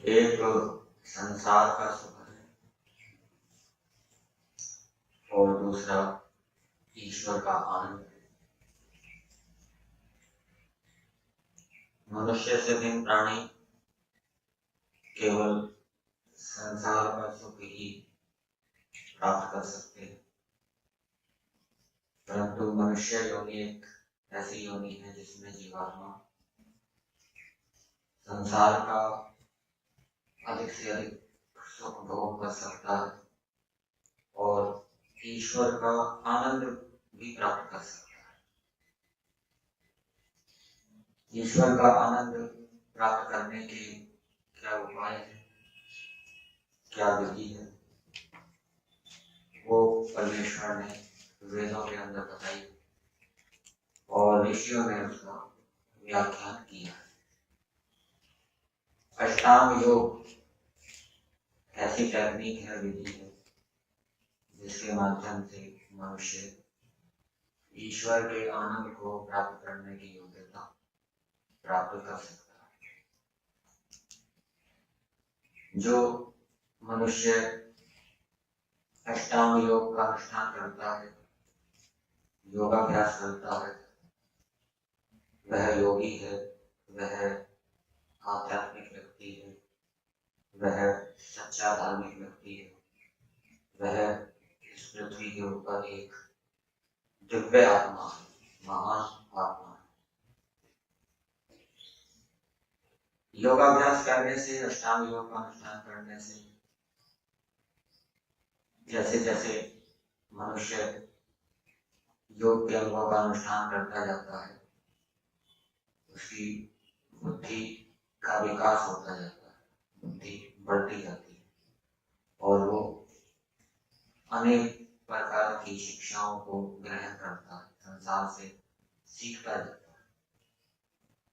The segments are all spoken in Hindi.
एक संसार का सुख है और दूसरा ईश्वर का आनंद है। मनुष्य से भिन्न प्राणी केवल संसार का सुख ही प्राप्त कर सकते हैं, परंतु मनुष्य योनि एक ऐसी योनि है जिसमें जीवात्मा संसार का अधिक से अधिक सुख भोग कर सकता है और ईश्वर का आनंद भी प्राप्त कर सकता है। ईश्वर का आनंद प्राप्त करने के क्या उपाय है, क्या विधि है, वो परमेश्वर ने वेदों के अंदर बताई और ऋषियों ने उसका व्याख्यान किया है। अष्टांग योग ऐसी टेक्निक है, विधि है, जिसके माध्यम से मनुष्य ईश्वर के आनंद को प्राप्त करने की योग्यता प्राप्त कर सकता है। जो मनुष्य अष्टांग योग का अनुष्ठान करता है, योगाभ्यास करता है, वह योगी है, वह आध्यात्मिक व्यक्ति है, वह सच्चा धार्मिक व्यक्ति है, वह इस पृथ्वी के ऊपर एक दिव्य आत्मा है, महान आत्मा है। योगाभ्यास करने से, अष्टांग योग का अनुष्ठान करने से जैसे जैसे मनुष्य योग के अनुभव का अनुष्ठान करता जाता है, उसकी बुद्धि का विकास होता जाता है, बुद्धि बढ़ती जाती है और वो अनेक प्रकार की शिक्षाओं को ग्रहण करता है, संसार से सीखता जाता है।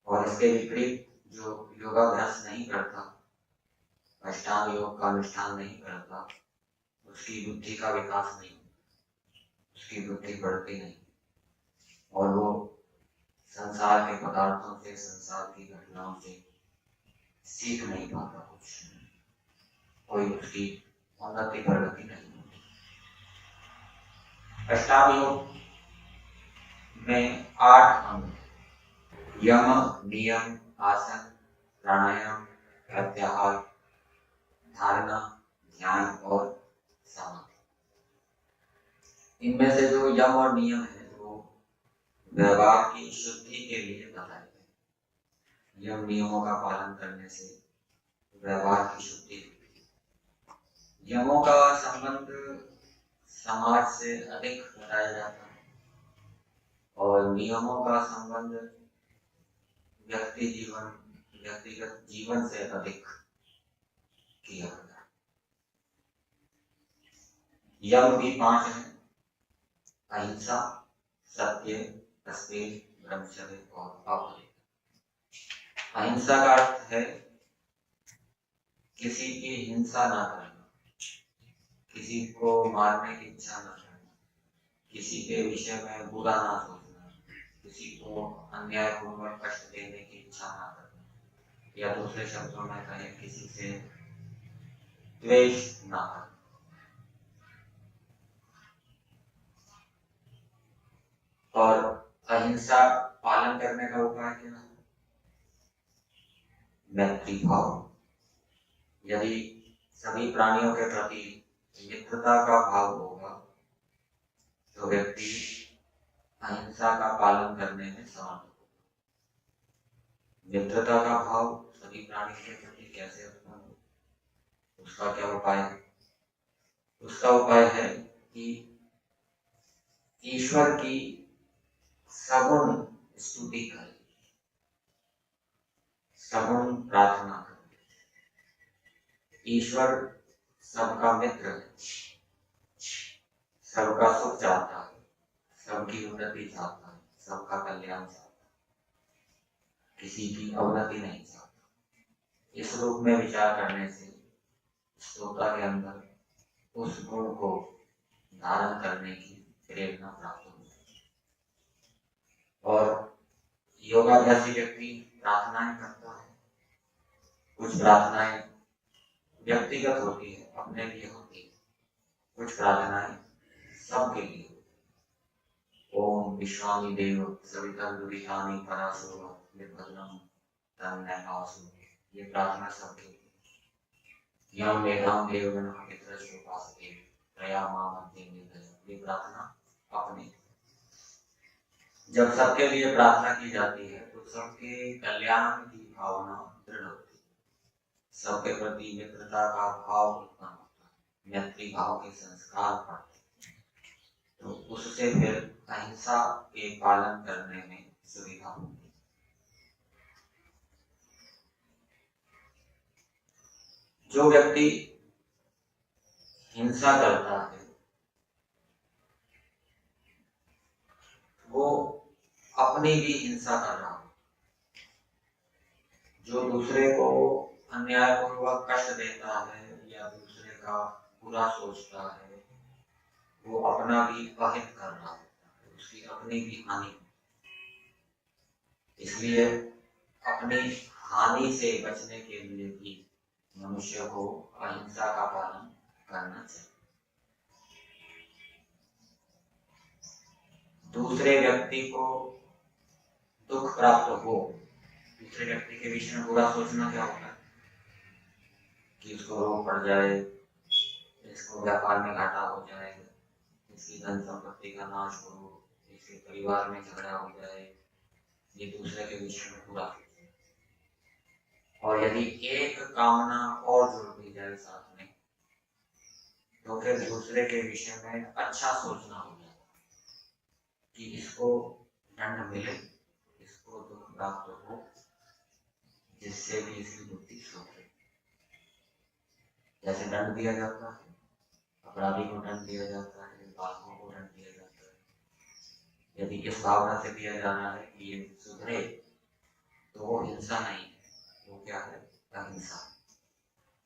और इसके विपरीत जो योगाभ्यास नहीं करता, अष्टांग योग का अनुष्ठान नहीं करता, उसकी बुद्धि का विकास नहीं होता, उसकी बुद्धि बढ़ती नहीं और वो संसार के पदार्थों से, संसार की घटनाओं से सीख नहीं पाता, कुछ कोई उसकी उन्नति प्रगति नहीं होती। अष्टांग योग में 8 अंग हैं: यम, नियम, आसन, प्राणायाम, प्रत्याहार, धारणा, ध्यान और समाधि। इनमें से जो यम और नियम है वो व्यवहार की शुद्धि के लिए बताए गए। यम नियमों का पालन करने से व्यवहार की शुद्धि होती है। यमों का संबंध समाज से अधिक बताया जाता है और नियमों का संबंध व्यक्तिगत जीवन से अधिक किया गया। यम भी 5 हैं: अहिंसा, सत्य, अस्तेय, ब्रह्मचर्य और अभय। अहिंसा का अर्थ है किसी की हिंसा ना करना, किसी को मारने की इच्छा ना करना, किसी के विषय में बुरा ना सोचना, किसी को अन्यायपूर्वक कष्ट देने की इच्छा ना करना, या दूसरे शब्दों में कहें किसी से द्वेष ना करना। और अहिंसा पालन करने का उपाय क्या है? मैत्री भाव। यदि सभी प्राणियों के प्रति मित्रता का भाव होगा तो व्यक्ति अहिंसा का पालन करने में समर्थ होगा। मित्रता का भाव सभी प्राणियों के प्रति कैसे उत्पन्न हो, उसका क्या उपाय है? उसका उपाय है कि ईश्वर की सगुण स्तुति करें, सगुण प्रार्थना करें। ईश्वर सबका मित्र है, सबका सुख चाहता है, सबकी उन्नति चाहता है, सबका कल्याण चाहता है, किसी की अवनति नहीं चाहता। इस रूप में विचार करने से श्रोता के अंदर उस गुण को धारण करने की प्रेरणा प्राप्त होती है। और योगाभ्यासी व्यक्ति प्रार्थनाएं करता है। कुछ प्रार्थनाएं व्यक्तिगत होती है, अपने लिए होती है, कुछ प्रार्थनाएं सबके लिए। ओम विश्वामी देव सविता दुरिहानी परासुर निर्भद्रम तन्नैवासु, ये प्रार्थना सबके लिए। यम वेदाम देवगण पितृशोपासते त्रया मामन्ते निर्दय, ये प्रार्थना अपने। जब सबके लिए प्रार्थना की जाती है तो सबके कल्याण की भावना दृढ़ होती है, सबके प्रति मित्रता का भाव उत्पन्न होता है, मैत्री भाव के संस्कार पड़ते हैं, तो उससे फिर अहिंसा के पालन करने में सुविधा होती है। जो व्यक्ति हिंसा करता है वो अपनी भी हिंसा कर रहा है। जो दूसरे को अन्यायपूर्वक कष्ट देता है या दूसरे का बुरा सोचता है वो अपना भी अहित कर रहा है, उसकी अपनी भी हानि। इसलिए अपनी हानि से बचने के लिए भी मनुष्य को अहिंसा का पालन करना चाहिए। दूसरे व्यक्ति को दुख प्राप्त हो, दूसरे व्यक्ति के विषय में बुरा सोचना क्या होता है कि उसको रोग पड़ जाए, इसको व्यापार में घाटा हो जाए, इसकी धन संपत्ति का नाश हो, इसके परिवार में झगड़ा हो जाए, ये दूसरे के विषय में बुरा। और यदि एक कामना और जुड़ दी जाए साथ में तो फिर दूसरे के विषय में अच्छा सोचना हो जाता कि इसको दंड मिले, इसको दुख प्राप्त हो, जिससे भी इसकी बुद्धि सुधरे। जैसे दंड दिया जाता है, अपराधी को दंड दिया जाता है, पापों को दंड दिया जाता है, यदि इस भावना से दिया जा रहा है कि ये सुधरे तो वो हिंसा नहीं है, वो क्या है, अहिंसा।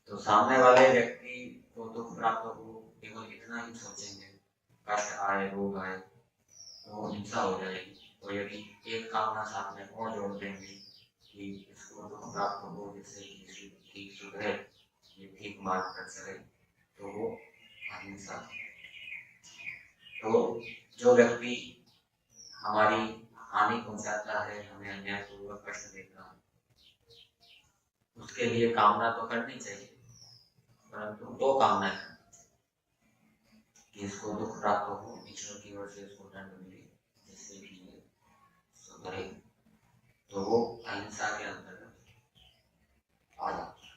तो सामने वाले व्यक्ति को दुख प्राप्त हो केवल इतना ही सोचेंगे, कष्ट आए, रोग आए, तो वो हिंसा हो जाएगी। तो यदि एक कामना साथ में और जोड़ देंगे कि इसको दुख प्राप्त हो जिससे ठीक सुधरे, ये ठीक मार्ग पर चले, तो वो अहिंसा। तो जो व्यक्ति हमारी हानि पहुंचाता है, हमें अन्यायपूर्वक कष्ट देता है, उसके लिए कामना तो करनी चाहिए, परंतु दो कामनाएं करनी चाहिए कि इसको दुख प्राप्त हो, ईश्वर की ओर से इसको दंड मिले जिससे कि ये सुधरे, तो वो अहिंसा के अंतर्गत आ जाता है।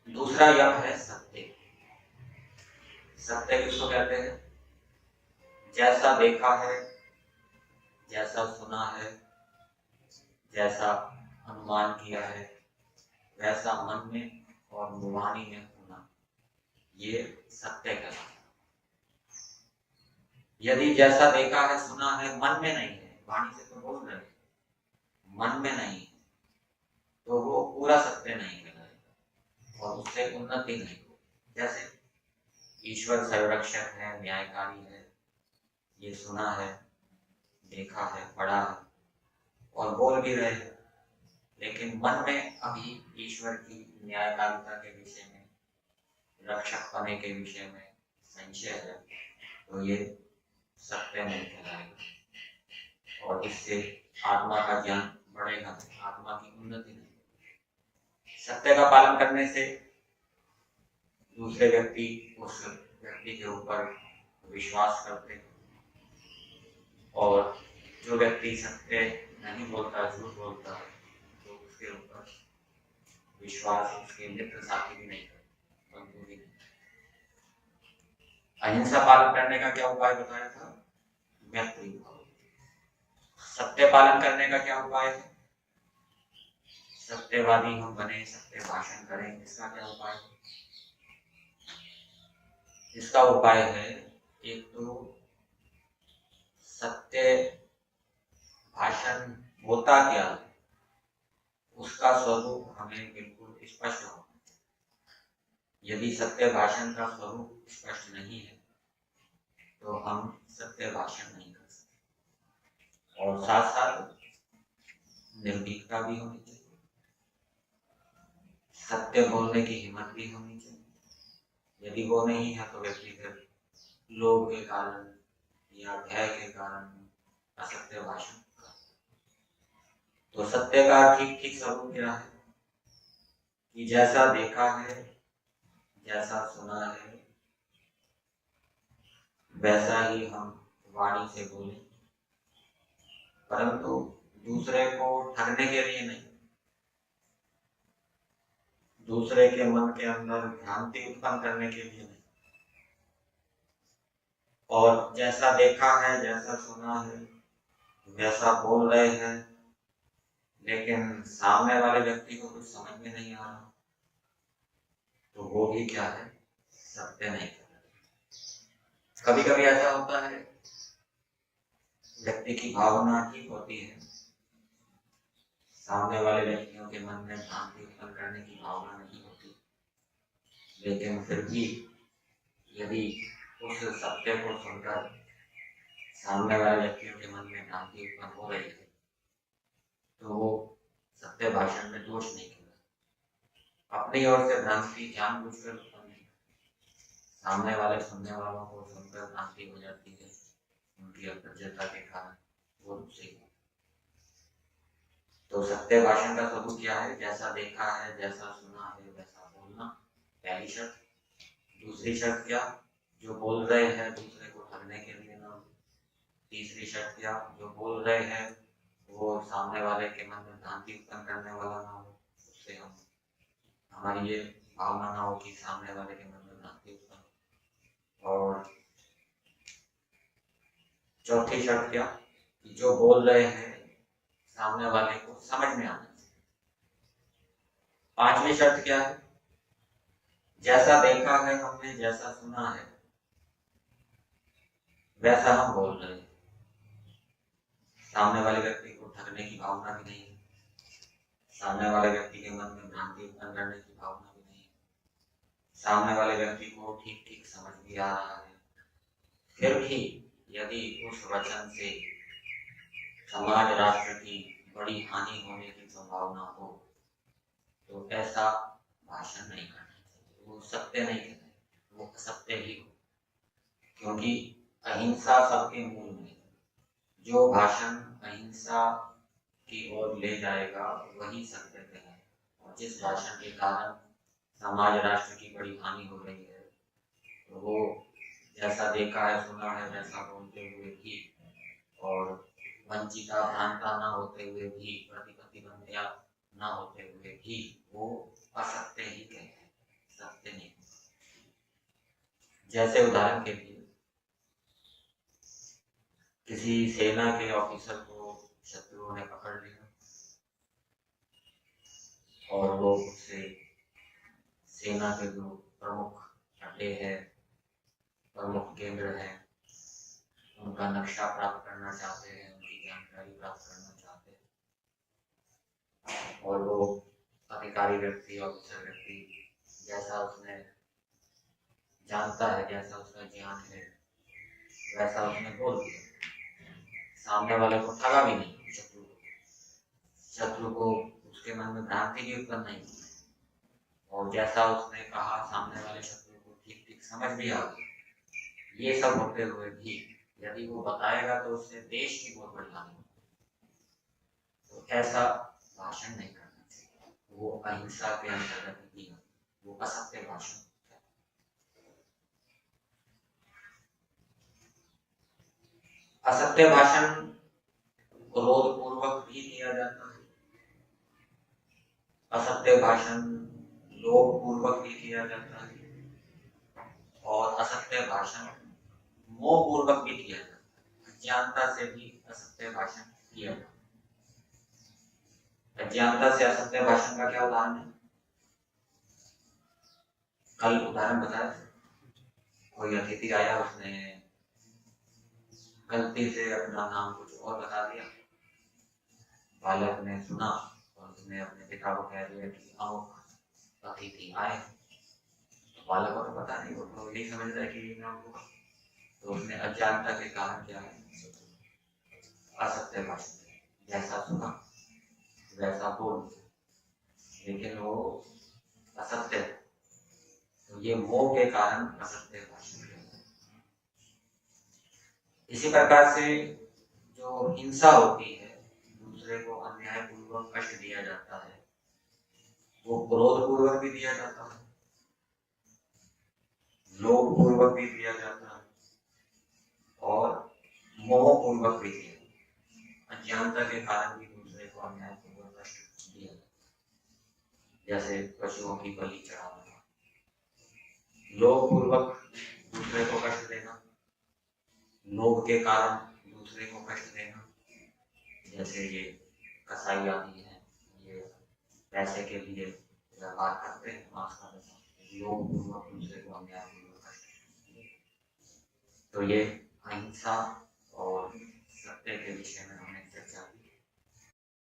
दूसरा यम है सत्य। सत्य किसको कहते हैं? जैसा देखा है, जैसा सुना है, जैसा अनुमान किया है, वैसा मन में और मुहानी में होना, ये सत्य कहलाता है। यदि जैसा देखा है, सुना है, मन में नहीं है, वाणी से तो बोल रहे हैं, मन में नहीं है, तो वो पूरा सत्य नहीं कहलाएगा और उससे उन्नति नहीं होगी। जैसे ईश्वर सर्वरक्षक है, न्यायकारी है, ये सुना है, देखा है, पढ़ा है और बोल भी रहे हैं, लेकिन मन में अभी ईश्वर की न्यायकारिता के विषय में, रक्षक होने के विषय में संशय है, तो ये सत्य नहीं कहलाएगा और इससे आत्मा का ज्ञान बढ़ेगा, आत्मा की उन्नति नहीं। सत्य का पालन करने से दूसरे व्यक्ति उस व्यक्ति के ऊपर विश्वास करते हैं और जो व्यक्ति सत्य नहीं बोलता, झूठ बोलता है, तो उसके ऊपर विश्वास उसके मित्र साथी भी नहीं करते, बंधु भी नहीं। अहिंसा पालन करने का क्या उपाय बताया था? मैत्री भाव। सत्य पालन करने का क्या उपाय है? सत्यवादी हम बने, सत्य भाषण करें, इसका क्या उपाय है? इसका उपाय है एक तो सत्य भाषण होता क्या है उसका स्वरूप हमें बिल्कुल स्पष्ट हो। यदि सत्य भाषण का स्वरूप स्पष्ट नहीं है तो हम सत्य भाषण नहीं कर सकते। और साथ साथ निर्भीकता भी होनी चाहिए, सत्य बोलने की हिम्मत भी होनी चाहिए। यदि वो नहीं है तो व्यक्ति फिर लोभ के कारण या भय के कारण असत्य भाषण करता है। तो सत्य का ठीक ठीक स्वरूप क्या है कि जैसा देखा है, जैसा सुना है, वैसा ही हम वाणी से बोले, परंतु दूसरे को ठगने के लिए नहीं, दूसरे के मन के अंदर भ्रांति उत्पन्न करने के लिए नहीं। और जैसा देखा है, जैसा सुना है, वैसा बोल रहे हैं, लेकिन सामने वाले व्यक्ति को कुछ समझ में नहीं आ रहा, तो वो भी क्या है, सत्य नहीं कर रहा। कभी कभी ऐसा होता है, व्यक्ति की भावना ठीक होती है, सामने वाले व्यक्तियों के मन में भ्रांति उत्पन्न करने की भावना नहीं होती, लेकिन फिर भी यदि उस सत्य को सुनकर सामने वाले व्यक्तियों के मन में भ्रांति उत्पन्न हो रही है, तो वो सत्य भाषण में दोष नहीं करेगा। अपनी ओर से भ्रांति जानबूझकर उत्पन्न नहीं, सामने वाले सुनने वालों को सुनकर भ्रांति हो जाती है, उनकी अप्रज्ञता के कारण वो रुचि। तो सत्य भाषण का स्वरूप क्या है? जैसा देखा है, जैसा सुना है, वैसा बोलना, पहली शर्त। दूसरी शर्त क्या? जो बोल रहे हैं दूसरे को ठगने के लिए ना हो। तीसरी शर्त क्या? जो बोल रहे हैं वो सामने वाले के मन में भ्रांति उत्पन्न करने वाला ना हो, उससे हमारी ये भावना ना हो कि सामने वाले के मन में भ्रांति उत्पन्न। और चौथी शर्त क्या? कि जो बोल रहे हैं सामने वाले को समझ में आना चाहिए। पांचवी शर्त क्या है? जैसा देखा है हमने, जैसा सुना है, वैसा हम बोल रहे हैं, सामने वाले व्यक्ति को ठगने की भावना भी नहीं है, सामने वाले व्यक्ति के मन में भ्रांति उत्पन्न करने की भावना भी नहीं है, सामने वाले व्यक्ति को ठीक ठीक समझ भी आ रहा है, फिर भी यदि उस वचन से समाज राष्ट्र की बड़ी हानि होने की संभावना हो, तो ऐसा भाषण नहीं करना चाहिए। वो सत्य नहीं कहते, वो असत्य ही हो, क्योंकि अहिंसा सबके मूल में है। जो भाषण अहिंसा की ओर ले जाएगा वही सत्य है। और जिस भाषण के कारण समाज राष्ट्र की बड़ी हानि हो रही है, तो वो जैसा देखा है, सुना है, वैसा बोलते हुए भी, और वंचिता भ्रांता न होते हुए भी, प्रतिबंधिया न होते हुए भी, वो असत्य ही कहते हैं, सत्य नहीं। जैसे उदाहरण के लिए किसी सेना के ऑफिसर को शत्रुओं ने पकड़ लिया और वो उससे सेना के जो प्रमुख अड्डे हैं, प्रमुख केंद्र हैं, उनका नक्शा प्राप्त करना चाहते हैं, उनकी जानकारी प्राप्त करना चाहते हैं। और वो अधिकारी व्यक्ति, ऑफिसर व्यक्ति जैसा उसने जानता है, जैसा उसका ज्ञान है, वैसा उसने बोल दिया। सामने वाले को ठगा भी नहीं, शत्रु को उसके मन में भ्रांति भी उत्पन्न नहीं, और जैसा उसने कहा सामने वाले शत्रु को ठीक ठीक समझ भी आ गई। ये सब होते हुए भी यदि वो बताएगा तो उससे देश की बहुत बड़ी हानि होगी। तो ऐसा भाषण नहीं करना चाहिए, वो अहिंसा के अंतर्गत ही है, वो असत्य भाषण। असत्य भाषण क्रोध पूर्वक भी किया जाता है, असत्य भाषण लोभ पूर्वक भी किया जाता है, और असत्य भाषण मोह पूर्वक भी किया जाता है। अज्ञानता से भी असत्य भाषण किया जाता है। अज्ञानता से असत्य भाषण का क्या उदाहरण है? कल उदाहरण बताया, कोई अतिथि आया, उसने गलती से अपना नाम कुछ और बता दिया, बालक ने सुना और उसने अपने पिता को कह दिया कि अमुक अतिथि आए। तो बालक को तो पता नहीं, वो तो यही समझ रहा है कि ये नाम होगा, तो उसने अज्ञानता के कारण क्या है, असत्य भाषण, जैसा सुना वैसा बोल, लेकिन वो असत्य है, तो ये मोह के कारण असत्य का आश्रय है। इसी प्रकार से जो हिंसा होती है, दूसरे को अन्यायपूर्वक कष्ट दिया जाता है, वो क्रोध पूर्वक भी दिया जाता है, लोभ पूर्वक भी दिया जाता है और मोह पूर्वक भी दिया जाता है। अज्ञानता के कारण भी दूसरे को अन्यायपूर्वक कष्ट दिया जाता है, जैसे पशुओं की बलि चढ़ाना, लोभ पूर्वक दूसरे को कष्ट देना, लोभ के कारण दूसरे को कष्ट देना, जैसे ये कसाई आदि है, ये पैसे के लिए व्यापार करते हैं, मांस का लोभ पूर्वक दूसरे को अन्यायपूर्वक कष्ट। तो ये अहिंसा और सत्य के विषय में